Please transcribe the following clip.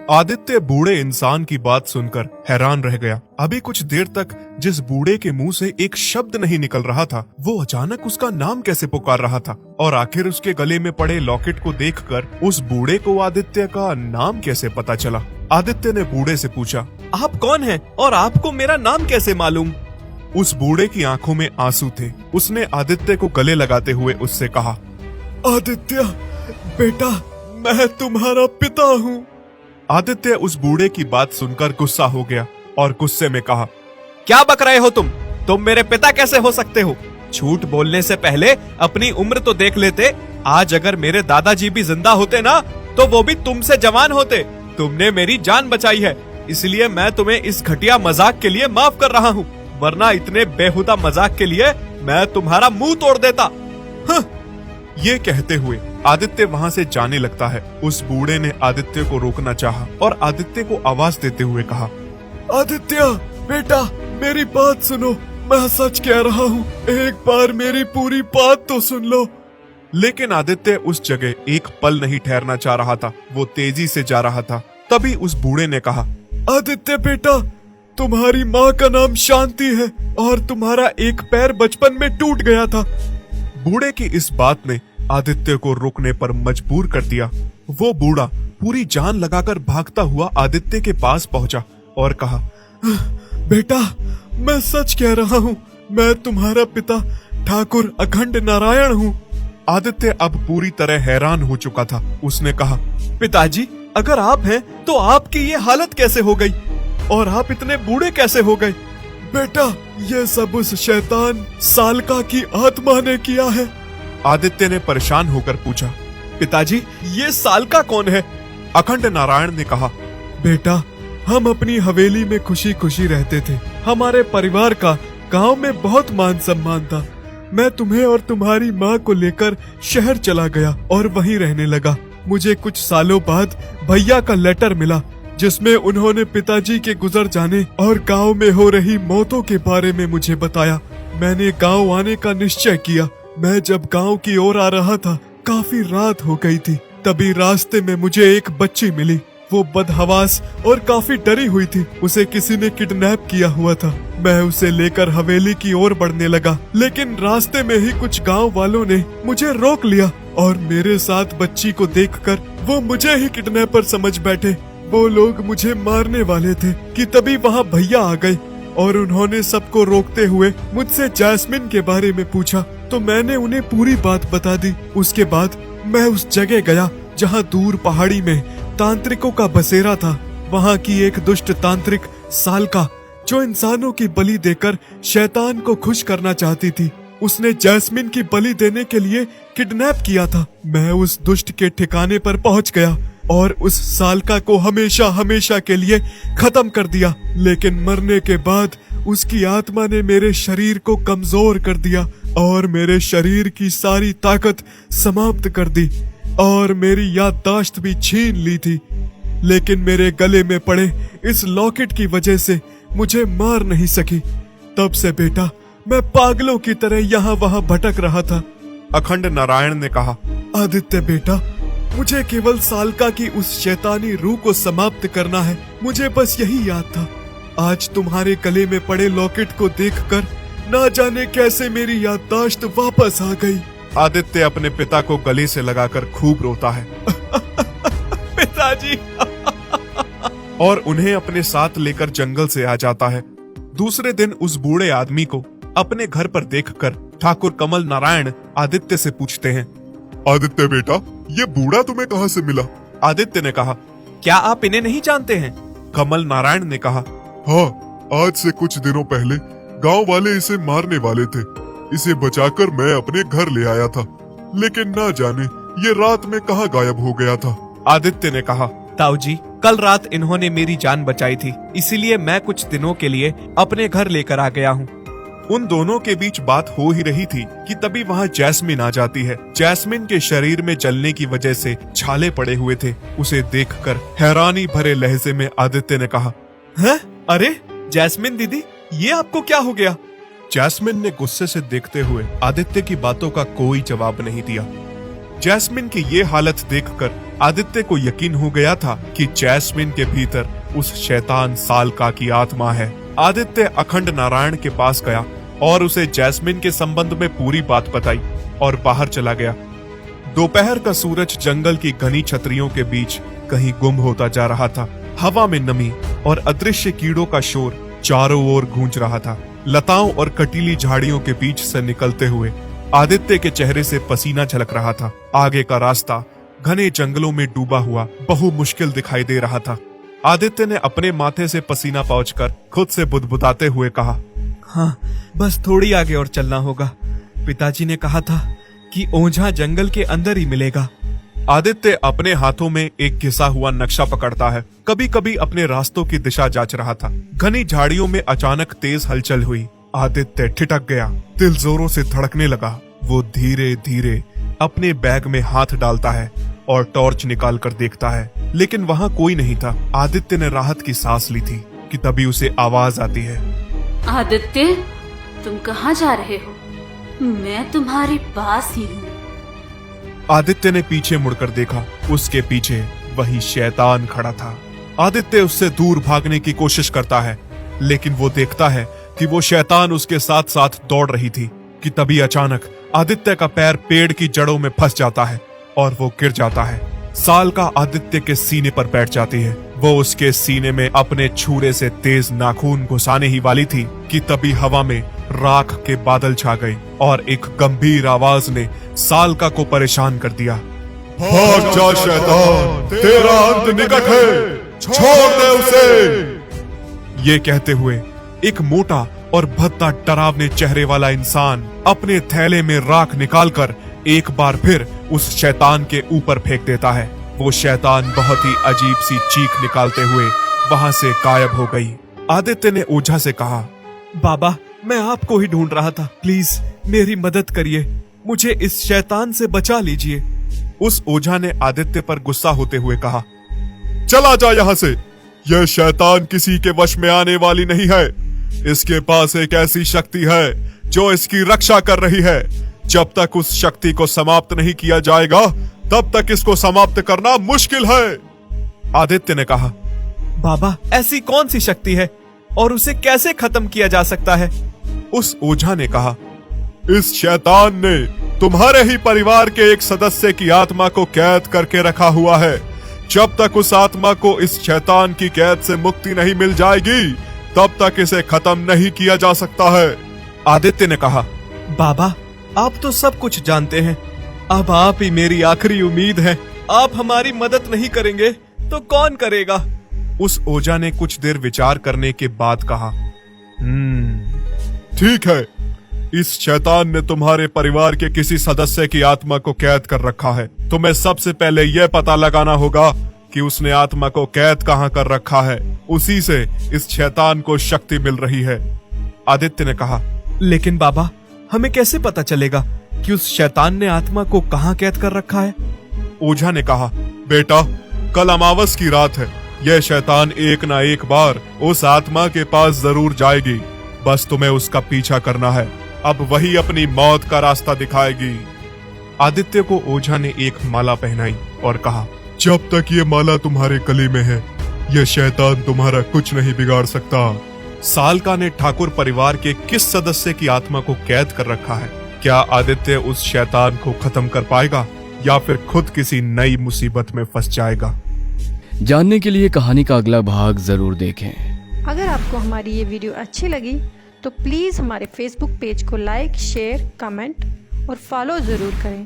आदित्य बूढ़े इंसान की बात सुनकर हैरान रह गया। अभी कुछ देर तक जिस बूढ़े के मुंह से एक शब्द नहीं निकल रहा था, वो अचानक उसका नाम कैसे पुकार रहा था, और आखिर उसके गले में पड़े लॉकेट को देखकर उस बूढ़े को आदित्य का नाम कैसे पता चला। आदित्य ने बूढ़े से पूछा, आप कौन हैं और आपको मेरा नाम कैसे मालूम? उस बूढ़े की आंखों में आंसू थे। उसने आदित्य को गले लगाते हुए उससे कहा, आदित्य बेटा, मैं तुम्हारा पिता हूँ। आदित्य उस बूढ़े की बात सुनकर गुस्सा हो गया और गुस्से में कहा, क्या बक रहे हो तुम मेरे पिता कैसे हो सकते हो? झूठ बोलने से पहले अपनी उम्र तो देख लेते। आज अगर मेरे दादाजी भी जिंदा होते ना, तो वो भी तुमसे जवान होते। तुमने मेरी जान बचाई है, इसलिए मैं तुम्हें इस घटिया मजाक के लिए माफ कर रहा हूँ, वरना इतने बेहुदा मजाक के लिए मैं तुम्हारा मुंह तोड़ देता। ये कहते हुए आदित्य वहाँ से जाने लगता है। उस बूढ़े ने आदित्य को रोकना चाहा और आदित्य को आवाज देते हुए कहा, आदित्य बेटा, मेरी बात सुनो, मैं सच कह रहा हूँ, एक बार मेरी पूरी बात तो सुन लो। लेकिन आदित्य उस जगह एक पल नहीं ठहरना चाह रहा था, वो तेजी से जा रहा था। तभी उस बूढ़े ने कहा, आदित्य बेटा, तुम्हारी माँ का नाम शांति है और तुम्हारा एक पैर बचपन में टूट गया था। बूढ़े की इस बात ने आदित्य को रुकने पर मजबूर कर दिया। वो बूढ़ा पूरी जान लगाकर भागता हुआ आदित्य के पास पहुंचा और कहा, बेटा, मैं सच कह रहा हूँ, मैं तुम्हारा पिता ठाकुर अखंड नारायण हूँ। आदित्य अब पूरी तरह हैरान हो चुका था। उसने कहा, पिताजी, अगर आप हैं तो आपकी ये हालत कैसे हो गई और आप इतने बूढ़े कैसे हो गए? बेटा, ये सब उस शैतान सालका की आत्मा ने किया है। आदित्य ने परेशान होकर पूछा, पिताजी, ये सालका कौन है? अखंड नारायण ने कहा, बेटा, हम अपनी हवेली में खुशी खुशी रहते थे। हमारे परिवार का गांव में बहुत मान सम्मान था। मैं तुम्हें और तुम्हारी माँ को लेकर शहर चला गया और वहीं रहने लगा। मुझे कुछ सालों बाद भैया का लेटर मिला, जिसमें उन्होंने पिताजी के गुजर जाने और गांव में हो रही मौतों के बारे में मुझे बताया। मैंने गांव आने का निश्चय किया। मैं जब गांव की ओर आ रहा था, काफी रात हो गई थी। तभी रास्ते में मुझे एक बच्ची मिली। वो बदहवास और काफी डरी हुई थी। उसे किसी ने किडनैप किया हुआ था। मैं उसे लेकर हवेली की ओर बढ़ने लगा, लेकिन रास्ते में ही कुछ गांव वालों ने मुझे रोक लिया और मेरे साथ बच्ची को देखकर वो मुझे ही किडनैपर समझ बैठे। वो लोग मुझे मारने वाले थे कि तभी वहाँ भैया आ गए और उन्होंने सबको रोकते हुए मुझसे जैस्मिन के बारे में पूछा, तो मैंने उन्हें पूरी बात बता दी। उसके बाद मैं उस जगह गया जहाँ दूर पहाड़ी में तांत्रिकों का बसेरा था। वहाँ की एक दुष्ट तांत्रिक सालका, जो इंसानों की बलि देकर शैतान को खुश करना चाहती थी, उसने जैस्मिन की बलि देने के लिए किडनैप किया था। मैं उस दुष्ट के ठिकाने पर पहुँच गया और उस सालका को हमेशा हमेशा के लिए खत्म कर दिया। लेकिन मरने के बाद उसकी आत्मा ने मेरे शरीर को कमजोर कर दिया और मेरे शरीर की सारी ताकत समाप्त कर दी और मेरी याददाश्त भी छीन ली थी। लेकिन मेरे गले में पड़े इस लॉकेट की वजह से मुझे मार नहीं सकी। तब से बेटा, मैं पागलों की तरह यहाँ वहाँ भटक रहा था। अखंड नारायण ने कहा, आदित्य बेटा, मुझे केवल सालका की उस शैतानी रूह को समाप्त करना है। मुझे बस यही याद था। आज तुम्हारे गले में पड़े लॉकेट को देखकर ना जाने कैसे मेरी याददाश्त वापस आ गई। आदित्य अपने पिता को गले से लगाकर खूब रोता है पिताजी और उन्हें अपने साथ लेकर जंगल से आ जाता है। दूसरे दिन उस बूढ़े आदमी को अपने घर पर देखकर ठाकुर कमल नारायण आदित्य से पूछते हैं, आदित्य बेटा, ये बूढ़ा तुम्हें कहाँ से मिला? आदित्य ने कहा, क्या आप इन्हें नहीं जानते हैं? कमल नारायण ने कहा, हाँ, आज से कुछ दिनों पहले गांव वाले इसे मारने वाले थे। इसे बचाकर मैं अपने घर ले आया था, लेकिन ना जाने ये रात में कहाँ गायब हो गया था। आदित्य ने कहा, ताऊ जी, कल रात इन्होंने मेरी जान बचाई थी, इसीलिए मैं कुछ दिनों के लिए अपने घर लेकर आ गया हूँ। उन दोनों के बीच बात हो ही रही थी कि तभी वहाँ जैस्मिन आ जाती है। जैस्मिन के शरीर में जलने की वजह से छाले पड़े हुए थे। उसे देखकर हैरानी भरे लहजे में आदित्य ने कहा, हैं? अरे जैस्मिन दीदी, ये आपको क्या हो गया? जैस्मिन ने गुस्से से देखते हुए आदित्य की बातों का कोई जवाब नहीं दिया। जैस्मिन की ये हालत देखकर आदित्य को यकीन हो गया था कि जैस्मिन के भीतर उस शैतान सालका की आत्मा है। आदित्य अखंड नारायण के पास गया और उसे जैस्मिन के संबंध में पूरी बात बताई और बाहर चला गया। दोपहर का सूरज जंगल की घनी छतरियों के बीच कहीं गुम होता जा रहा था। हवा में नमी और अदृश्य कीड़ों का शोर चारों ओर गूंज रहा था। लताओं और कटीली झाड़ियों के बीच से निकलते हुए आदित्य के चेहरे से पसीना झलक रहा था। आगे का रास्ता घने जंगलों में डूबा हुआ बहु मुश्किल दिखाई दे रहा था। आदित्य ने अपने माथे से पसीना पोंछकर खुद से बुदबुदाते हुए कहा, हाँ, बस थोड़ी आगे और चलना होगा। पिताजी ने कहा था कि ओझा जंगल के अंदर ही मिलेगा। आदित्य अपने हाथों में एक घिसा हुआ नक्शा पकड़ता है। कभी कभी अपने रास्तों की दिशा जांच रहा था। घनी झाड़ियों में अचानक तेज हलचल हुई। आदित्य ठिठक गया, दिल जोरों से धड़कने लगा। वो धीरे धीरे अपने बैग में हाथ डालता है और टॉर्च निकाल कर देखता है, लेकिन वहाँ कोई नहीं था। आदित्य ने राहत की सांस ली थी कि तभी उसे आवाज आती है, आदित्य, तुम कहाँ जा रहे हो? मैं तुम्हारे पास ही हूँ। आदित्य ने पीछे मुड़कर देखा। उसके पीछे वही शैतान खड़ा था। आदित्य उससे दूर भागने की कोशिश करता है, लेकिन वो देखता है कि वो शैतान उसके साथ साथ दौड़ रही थी कि तभी अचानक आदित्य का पैर पेड़ की जड़ों में फंस जाता है और वो गिर जाता है। सालका आदित्य के सीने पर बैठ जाती है। वो उसके सीने में अपने छुरे से तेज नाखून घुसाने ही वाली थी कि तभी हवा में राख के बादल छा गए और एक गंभीर आवाज ने सालका को परेशान कर दिया। भाग जा शैतान, तेरा अंत निकट है, छोड़ दे उसे। ये कहते हुए एक मोटा और भद्दा डरावने चेहरे वाला इंसान अपने थैले में राख निकालकर एक बार फिर उस शैतान के ऊपर फेंक देता है। वो शैतान बहुत ही अजीब सी चीख निकालते हुए वहां से गायब हो गई। आदित्य ने ओझा से कहा, बाबा, मैं आपको ही ढूंढ रहा था। प्लीज मेरी मदद करिए, मुझे इस शैतान से बचा लीजिए। उस ओझा ने आदित्य पर गुस्सा होते हुए कहा, चला जा यहाँ से। यह शैतान किसी के वश में आने वाली नहीं है। इसके पास एक ऐसी शक्ति है जो इसकी रक्षा कर रही है। जब तक उस शक्ति को समाप्त नहीं किया जाएगा, तब तक इसको समाप्त करना मुश्किल है। आदित्य ने कहा, बाबा, ऐसी कौन सी शक्ति है और उसे कैसे खत्म किया जा सकता है? उस ओझा ने कहा, इस शैतान ने तुम्हारे ही परिवार के एक सदस्य की आत्मा को कैद करके रखा हुआ है। जब तक उस आत्मा को इस शैतान की कैद से मुक्ति नहीं मिल जाएगी, तब तक इसे खत्म नहीं किया जा सकता है। आदित्य ने कहा, बाबा, आप तो सब कुछ जानते हैं। अब आप ही मेरी आखिरी उम्मीद है। आप हमारी मदद नहीं करेंगे तो कौन करेगा? उस ओझा ने कुछ देर विचार करने के बाद कहा, ठीक है, इस शैतान ने तुम्हारे परिवार के किसी सदस्य की आत्मा को कैद कर रखा है। तुम्हें सबसे पहले यह पता लगाना होगा कि उसने आत्मा को कैद कहाँ कर रखा है। उसी से इस शैतान को शक्ति मिल रही है। आदित्य ने कहा, लेकिन बाबा, हमें कैसे पता चलेगा कि उस शैतान ने आत्मा को कहाँ कैद कर रखा है? ओझा ने कहा, बेटा, कल अमावस की रात है। यह शैतान एक ना एक बार उस आत्मा के पास जरूर जाएगी। बस तुम्हें उसका पीछा करना है। अब वही अपनी मौत का रास्ता दिखाएगी। आदित्य को ओझा ने एक माला पहनाई और कहा, जब तक ये माला तुम्हारे गले में है, यह शैतान तुम्हारा कुछ नहीं बिगाड़ सकता। सालका ने ठाकुर परिवार के किस सदस्य की आत्मा को कैद कर रखा है? क्या आदित्य उस शैतान को खत्म कर पाएगा या फिर खुद किसी नई मुसीबत में फंस जाएगा? जानने के लिए कहानी का अगला भाग जरूर देखें। अगर आपको हमारी ये वीडियो अच्छी लगी तो प्लीज़ हमारे फेसबुक पेज को लाइक, शेयर, कमेंट और फॉलो ज़रूर करें।